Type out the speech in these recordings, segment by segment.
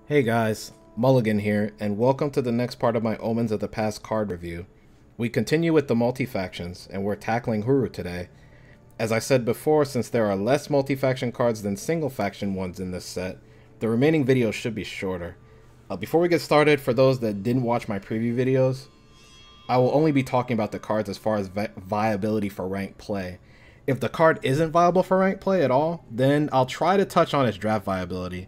Hey guys, Mulligan here, and welcome to the next part of my Omens of the Past card review. We continue with the multi-factions, and we're tackling Hooru today. As I said before, since there are less multi-faction cards than single-faction ones in this set, the remaining videos should be shorter. Before we get started, for those that didn't watch my preview videos, I will only be talking about the cards as far as viability for ranked play. If the card isn't viable for ranked play at all, then I'll try to touch on its draft viability.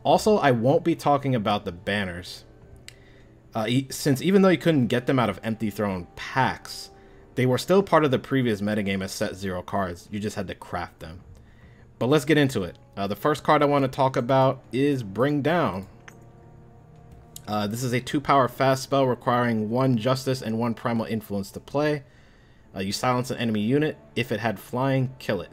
Also, I won't be talking about the banners, since even though you couldn't get them out of Empty Throne packs, they were still part of the previous metagame as set 0 cards. You just had to craft them. But let's get into it. The first card I want to talk about is Bring Down. This is a 2-power fast spell requiring 1 Justice and 1 Primal Influence to play. You silence an enemy unit. If it had flying, kill it.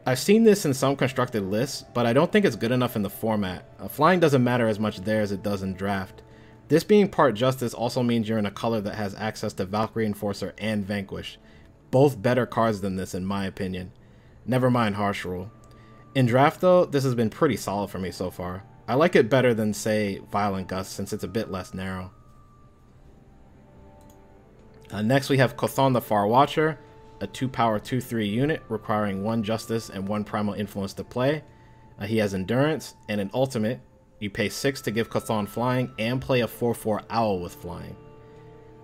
I've seen this in some constructed lists, but I don't think it's good enough in the format. Flying doesn't matter as much there as it does in draft. This being part Justice also means you're in a color that has access to Valkyrie Enforcer and Vanquish. Both better cards than this in my opinion. Never mind Harsh Rule. In draft though, this has been pretty solid for me so far. I like it better than say Violent Gust since it's a bit less narrow. Next we have Chthon the Far Watcher, a 2-power 2/3 unit requiring 1 Justice and 1 Primal Influence to play. He has Endurance, and an ultimate, you pay 6 to give Chthon flying and play a 4/4 owl with flying.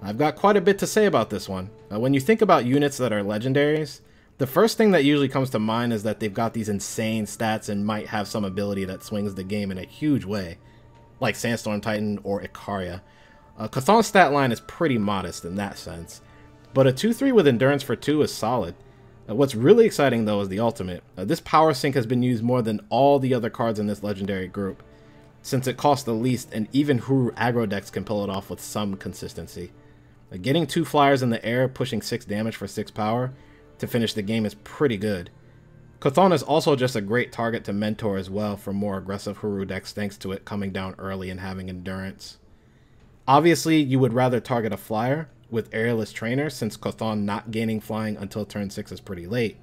I've got quite a bit to say about this one. When you think about units that are legendaries, the first thing that usually comes to mind is that they've got these insane stats and might have some ability that swings the game in a huge way, like Sandstorm Titan or Icaria. Chthon's stat line is pretty modest in that sense, but a 2/3 with Endurance for 2 is solid. What's really exciting though is the ultimate. This power sync has been used more than all the other cards in this legendary group, since it costs the least and even Hooru aggro decks can pull it off with some consistency. Getting 2 flyers in the air, pushing 6 damage for 6 power to finish the game is pretty good. Chthon is also just a great target to mentor as well for more aggressive Hooru decks thanks to it coming down early and having Endurance. Obviously, you would rather target a flyer with Aerialist Trainer since Chthon not gaining flying until turn 6 is pretty late,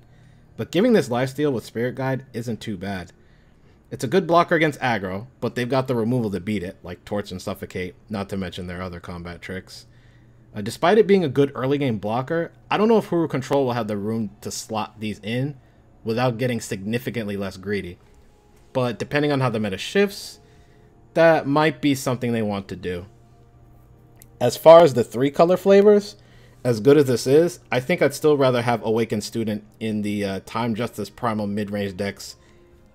but giving this lifesteal with Spirit Guide isn't too bad. It's a good blocker against aggro, but they've got the removal to beat it, like Torch and Suffocate, not to mention their other combat tricks. Despite it being a good early game blocker, I don't know if Hooru Control will have the room to slot these in without getting significantly less greedy, but depending on how the meta shifts, that might be something they want to do. As far as the 3 color flavors, as good as this is, I think I'd still rather have Awakened Student in the Time Justice Primal mid-range decks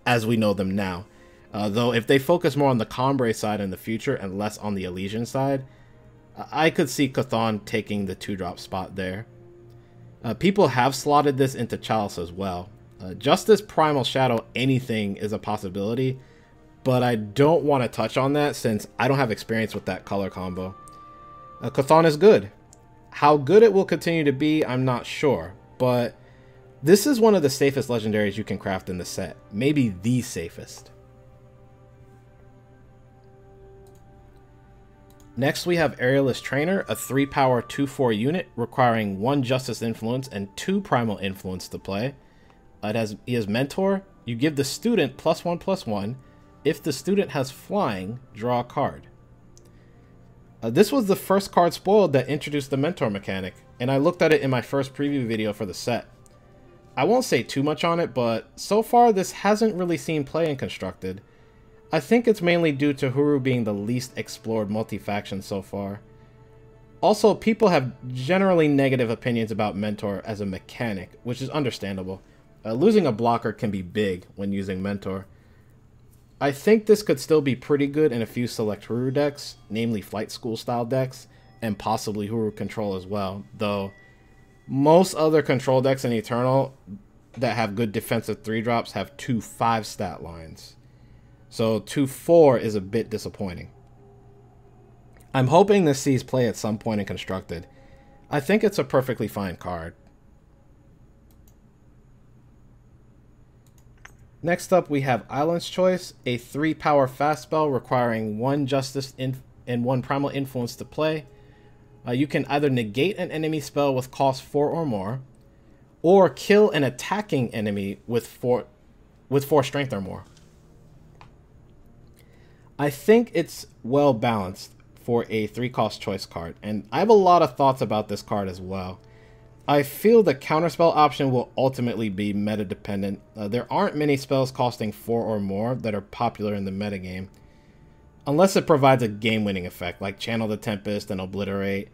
as we know them now. Though if they focus more on the Combrei side in the future and less on the Elysian side, I could see Chthon taking the 2-drop spot there. People have slotted this into Chalice as well. Justice Primal Shadow anything is a possibility, but I don't want to touch on that since I don't have experience with that color combo. Chthon is good. How good it will continue to be, I'm not sure, but this is one of the safest legendaries you can craft in the set. Maybe the safest. Next we have Aerialist Trainer, a 3-power 2/4 unit requiring 1 Justice Influence and 2 Primal Influence to play. He has Mentor. You give the student +1/+1. If the student has flying, draw a card. This was the first card spoiled that introduced the Mentor mechanic, and I looked at it in my first preview video for the set. I won't say too much on it, but so far this hasn't really seen play in Constructed. I think it's mainly due to Hooru being the least explored multi-faction so far. Also, people have generally negative opinions about Mentor as a mechanic, which is understandable. Losing a blocker can be big when using Mentor. I think this could still be pretty good in a few select Hooru decks, namely Flight School style decks, and possibly Hooru Control as well, though most other control decks in Eternal that have good defensive 3-drops have 2/5 stat lines. So 2/4 is a bit disappointing. I'm hoping this sees play at some point in Constructed. I think it's a perfectly fine card. Next up we have Island's Choice, a 3-power fast spell requiring 1 Justice and 1 Primal Influence to play. You can either negate an enemy spell with cost 4 or more, or kill an attacking enemy with 4 strength or more. I think it's well balanced for a 3-cost choice card, and I have a lot of thoughts about this card as well. I feel the counterspell option will ultimately be meta dependent. There aren't many spells costing 4 or more that are popular in the metagame, unless it provides a game-winning effect like Channel the Tempest and Obliterate.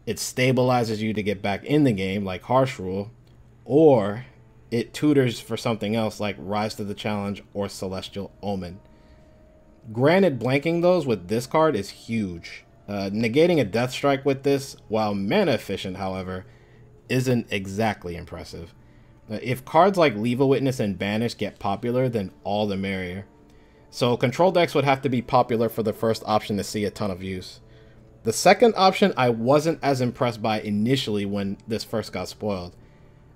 It stabilizes you to get back in the game like Harsh Rule, or it tutors for something else like Rise to the Challenge or Celestial Omen. Granted, blanking those with this card is huge. Negating a Death Strike with this, while mana efficient, however, isn't exactly impressive. If cards like Leave a Witness and Banish get popular, then all the merrier. So control decks would have to be popular for the first option to see a ton of use. The second option I wasn't as impressed by initially when this first got spoiled.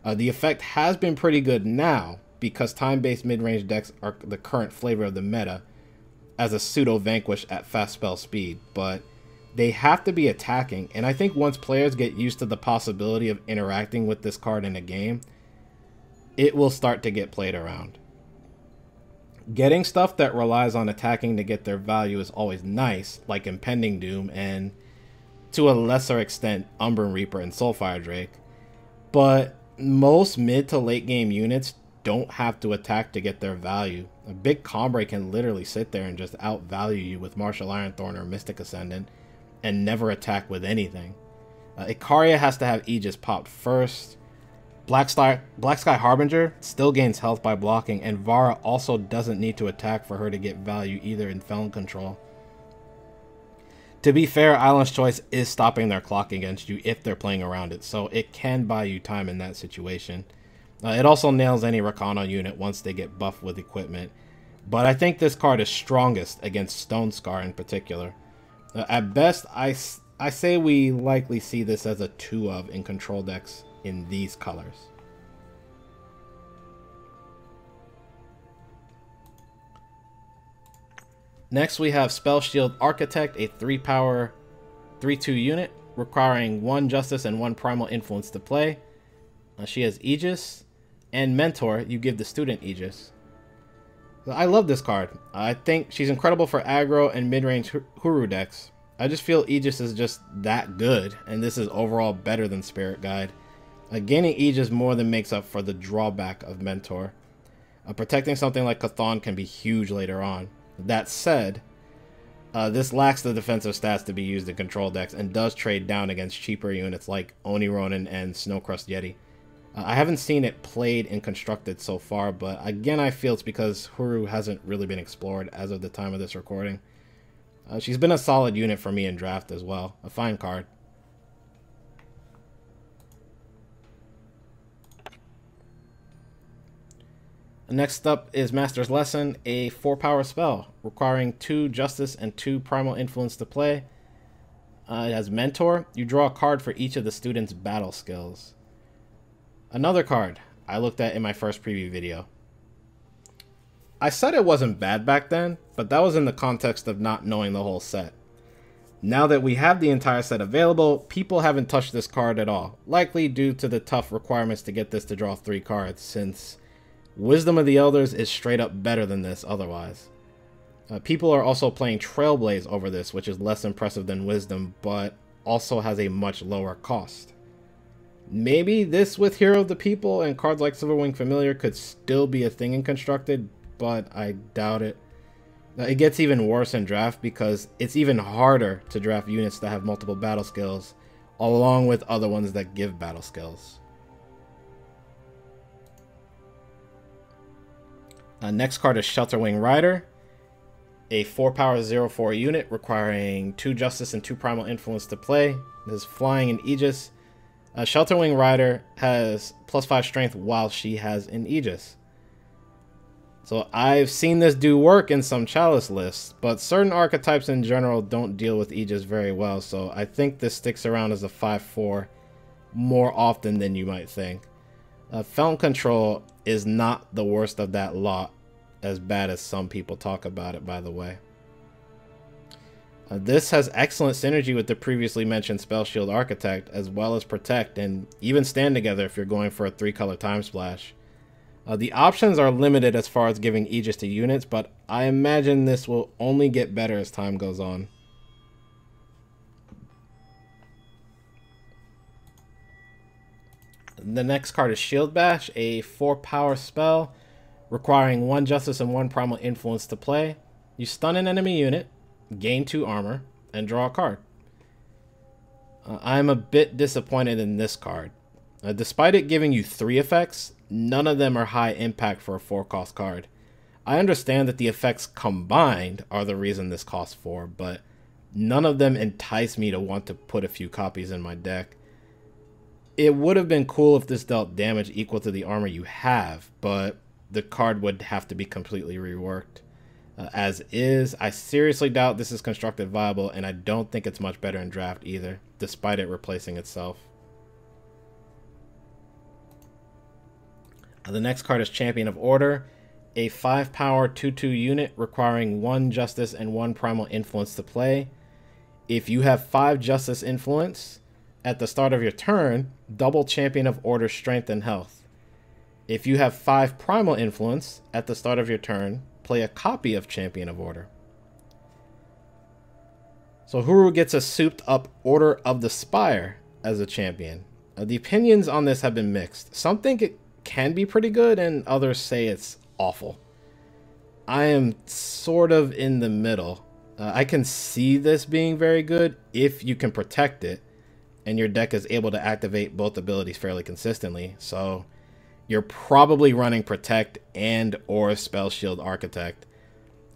The effect has been pretty good now because time-based mid-range decks are the current flavor of the meta as a pseudo-vanquish at fast spell speed, but they have to be attacking, and I think once players get used to the possibility of interacting with this card in a game, it will start to get played around. Getting stuff that relies on attacking to get their value is always nice, like Impending Doom and, to a lesser extent, Umbran Reaper and Soulfire Drake, but most mid to late game units don't have to attack to get their value. A big Combrei can literally sit there and just outvalue you with Martial Ironthorn or Mystic Ascendant and never attack with anything. Ikaria has to have Aegis popped first. Black Sky Harbinger still gains health by blocking, and Vara also doesn't need to attack for her to get value either in Felon Control. To be fair, Island's Choice is stopping their clock against you if they're playing around it, so it can buy you time in that situation. It also nails any Rakana unit once they get buffed with equipment, but I think this card is strongest against Stone Scar in particular. At best, I say we likely see this as a 2-of in control decks in these colors. Next we have Spell Shield Architect, a 3-power 3/2 unit requiring 1 Justice and 1 Primal Influence to play. She has Aegis, and Mentor, you give the student Aegis. I love this card. I think she's incredible for aggro and mid-range Hooru decks. I just feel Aegis is just that good, and this is overall better than Spirit Guide. Gaining Aegis more than makes up for the drawback of Mentor. Protecting something like Chthon can be huge later on. That said, this lacks the defensive stats to be used in control decks and does trade down against cheaper units like Oni Ronin and Snowcrust Yeti. I haven't seen it played and constructed so far, but again I feel it's because Hooru hasn't really been explored as of the time of this recording. She's been a solid unit for me in draft as well. A fine card. Next up is Master's Lesson, a 4-power spell requiring 2 Justice and 2 Primal Influence to play. It has Mentor. You draw a card for each of the student's battle skills. Another card I looked at in my first preview video. I said it wasn't bad back then, but that was in the context of not knowing the whole set. Now that we have the entire set available, people haven't touched this card at all, likely due to the tough requirements to get this to draw 3 cards, since Wisdom of the Elders is straight up better than this otherwise. People are also playing Trailblaze over this, which is less impressive than Wisdom, but also has a much lower cost. Maybe this with Hero of the People and cards like Silverwing Familiar could still be a thing in Constructed, but I doubt it. It gets even worse in draft because it's even harder to draft units that have multiple battle skills, along with other ones that give battle skills. Next card is Shelterwing Rider, a 4-power 0/4 unit requiring 2 Justice and 2 Primal Influence to play. This is flying in Aegis. Shelterwing Rider has +5 strength while she has an Aegis. So I've seen this do work in some Chalice lists, but certain archetypes in general don't deal with Aegis very well, so I think this sticks around as a 5/4 more often than you might think. Felon Control is not the worst of that lot, as bad as some people talk about it, by the way. This has excellent synergy with the previously mentioned Spell Shield Architect, as well as Protect, and even Stand Together if you're going for a 3-color Time Splash. The options are limited as far as giving Aegis to units, but I imagine this will only get better as time goes on. The next card is Shield Bash, a 4-power spell requiring 1 Justice and 1 Primal Influence to play. You stun an enemy unit, gain 2 armor, and draw a card. I'm a bit disappointed in this card. Despite it giving you 3 effects, none of them are high impact for a 4-cost card. I understand that the effects combined are the reason this costs 4, but none of them entice me to want to put a few copies in my deck. It would have been cool if this dealt damage equal to the armor you have, but the card would have to be completely reworked. As is, I seriously doubt this is constructed viable, and I don't think it's much better in draft either, despite it replacing itself. The next card is Champion of Order, a 5-power 2/2 unit requiring 1 Justice and 1 Primal Influence to play. If you have 5 Justice Influence at the start of your turn, double Champion of Order Strength and Health. If you have 5 Primal Influence at the start of your turn, play a copy of Champion of Order. So Hooru gets a souped up Order of the Spire as a champion. The opinions on this have been mixed. Some think it can be pretty good, and others say it's awful. I am sort of in the middle. I can see this being very good if you can protect it, and your deck is able to activate both abilities fairly consistently. So you're probably running Protect and or Spell Shield Architect.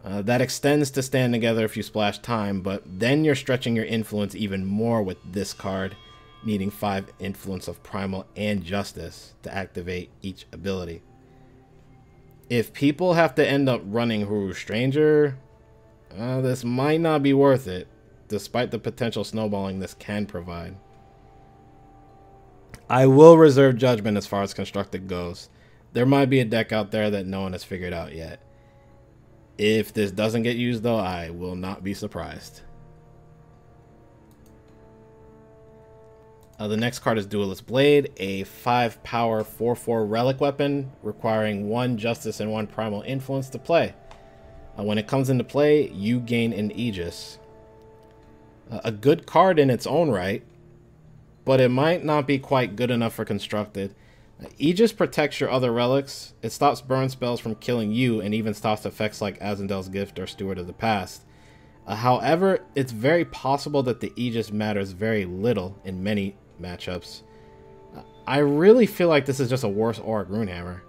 That extends to Stand Together if you splash time, but then you're stretching your influence even more with this card, needing 5 influence of Primal and Justice to activate each ability. If people have to end up running Hooru Stranger, this might not be worth it, despite the potential snowballing this can provide. I will reserve judgment as far as constructed goes. There might be a deck out there that no one has figured out yet. If this doesn't get used though, I will not be surprised. The next card is Duelist Blade, a 5-power 4/4 relic weapon requiring 1 Justice and 1 Primal Influence to play. When it comes into play, you gain an Aegis. A good card in its own right, but it might not be quite good enough for constructed. Aegis protects your other relics, it stops burn spells from killing you, and even stops effects like Azendel's Gift or Steward of the Past. However, it's very possible that the Aegis matters very little in many matchups. I really feel like this is just a worse Auric Runehammer,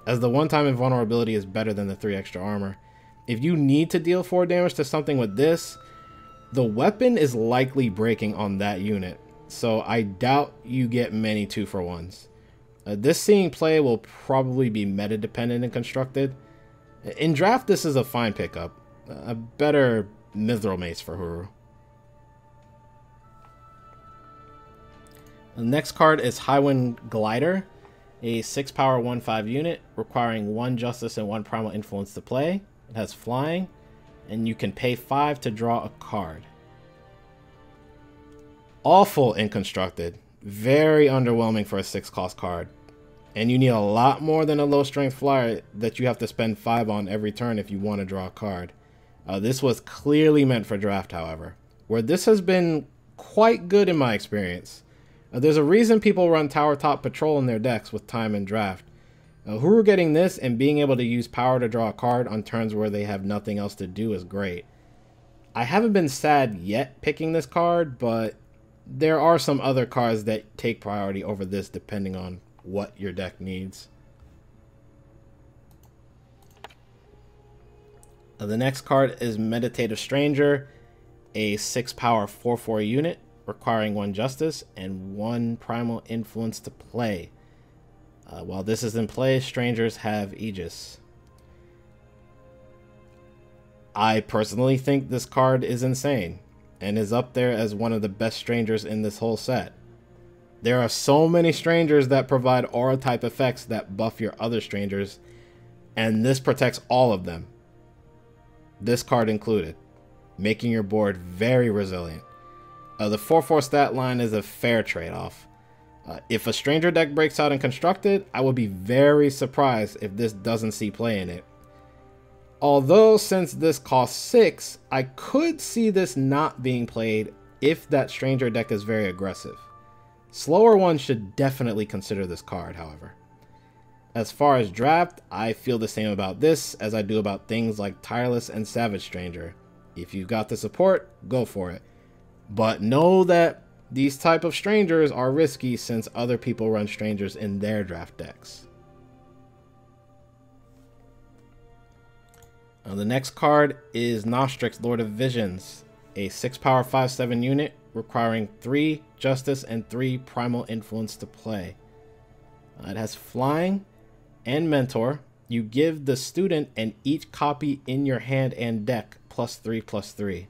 as the 1-time invulnerability is better than the 3 extra armor. If you need to deal 4 damage to something with this, the weapon is likely breaking on that unit, so I doubt you get many 2-for-1s. This seeing play will probably be meta dependent and constructed. In draft, this is a fine pickup. A better Mithril Mace for Hooru. The next card is Highwind Glider, a 6-power 1/5 unit requiring 1 Justice and 1 Primal Influence to play. It has flying, and you can pay 5 to draw a card. Awful in constructed. Very underwhelming for a 6-cost card. And you need a lot more than a low strength flyer that you have to spend 5 on every turn if you want to draw a card. This was clearly meant for draft, however, where this has been quite good in my experience. There's a reason people run Tower Top Patrol in their decks with time and draft. Hooru getting this and being able to use power to draw a card on turns where they have nothing else to do is great. I haven't been sad yet picking this card, but there are some other cards that take priority over this depending on what your deck needs. The next card is Meditative Stranger, a 6-power 4/4 unit requiring 1 Justice and 1 Primal Influence to play. While this is in play, Strangers have Aegis. I personally think this card is insane and is up there as one of the best Strangers in this whole set. There are so many Strangers that provide aura type effects that buff your other Strangers, and this protects all of them. This card included, making your board very resilient. The 4/4 stat line is a fair trade-off. If a Stranger deck breaks out in Constructed, I would be very surprised if this doesn't see play in it. Although, since this costs 6, I could see this not being played if that Stranger deck is very aggressive. Slower ones should definitely consider this card, however. As far as draft, I feel the same about this as I do about things like Tireless and Savage Stranger. If you've got the support, go for it. But know that these type of Strangers are risky since other people run Strangers in their draft decks. Now, the next card is Nostrix, Lord of Visions, a 6-power 5/7 unit requiring 3 Justice and 3 Primal Influence to play. It has Flying and Mentor. You give the student and each copy in your hand and deck +3/+3.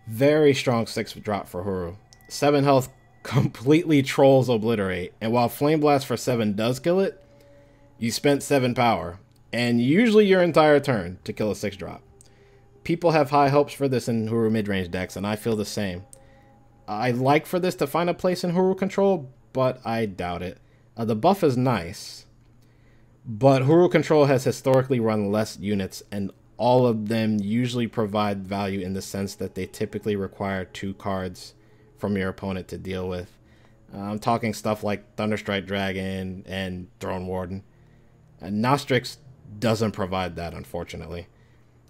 Very strong 6-drop for Hooru. 7 health completely trolls Obliterate, and while Flame Blast for 7 does kill it, you spent 7 power, and usually your entire turn to kill a 6-drop. People have high hopes for this in Hooru mid-range decks, and I feel the same. I'd like for this to find a place in Hooru control, but I doubt it. The buff is nice, but Hooru control has historically run less units, and all of them usually provide value in the sense that they typically require 2 cards from your opponent to deal with. I'm talking stuff like Thunderstrike Dragon and Throne Warden. Nostrix doesn't provide that, unfortunately.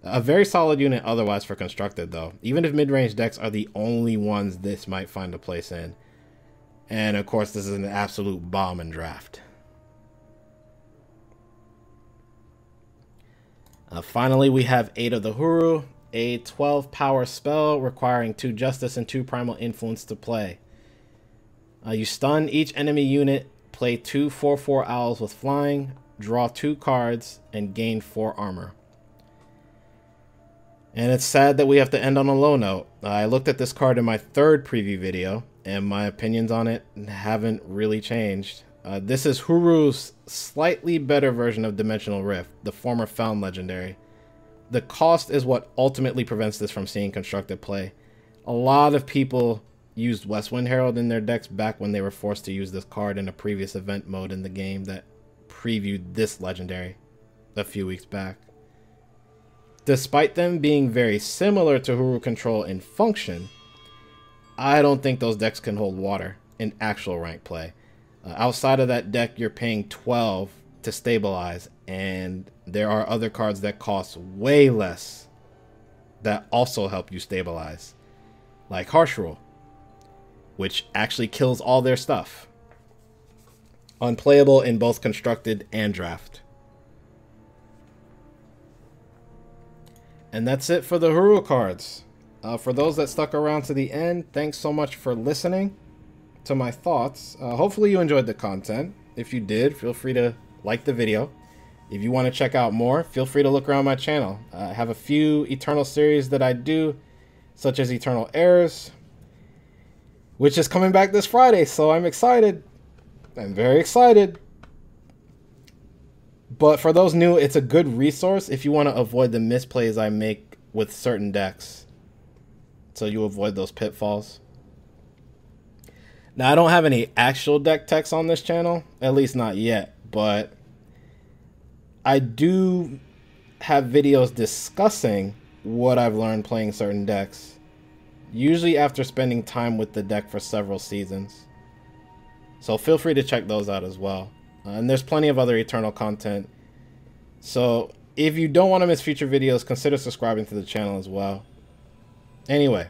A very solid unit otherwise for Constructed, though, even if mid-range decks are the only ones this might find a place in. And of course, this is an absolute bomb in draft. Finally, we have 8 of the Hooru, a 12-power spell requiring 2 Justice and 2 Primal Influence to play. You stun each enemy unit, play 2 4/4 owls with flying, draw 2 cards, and gain 4 armor. And it's sad that we have to end on a low note. I looked at this card in my 3rd preview video, and my opinions on it haven't really changed. This is Hooru's slightly better version of Dimensional Rift, the former Found legendary. The cost is what ultimately prevents this from seeing constructed play. A lot of people used Westwind Herald in their decks back when they were forced to use this card in a previous event mode in the game that previewed this legendary a few weeks back. Despite them being very similar to Hooru control in function, I don't think those decks can hold water in actual rank play. Outside of that deck, you're paying 12 to stabilize, and there are other cards that cost way less that also help you stabilize, like Harsh Rule, which actually kills all their stuff. Unplayable in both Constructed and Draft. And that's it for the Hooru cards. For those that stuck around to the end, thanks so much for listening to my thoughts. Hopefully you enjoyed the content. If you did, feel free to like the video. If you want to check out more, feel free to look around my channel. I have a few Eternal series that I do, such as Eternal Heirs, which is coming back this Friday, so I'm excited. I'm very excited. But for those new, it's a good resource if you want to avoid the misplays I make with certain decks, so you avoid those pitfalls. Now, I don't have any actual deck techs on this channel, at least not yet, but I do have videos discussing what I've learned playing certain decks, usually after spending time with the deck for several seasons. So feel free to check those out as well. And there's plenty of other Eternal content. So if you don't want to miss future videos, consider subscribing to the channel as well. Anyway,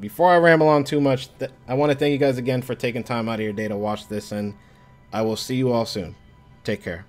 before I ramble on too much, I want to thank you guys again for taking time out of your day to watch this, and I will see you all soon. Take care.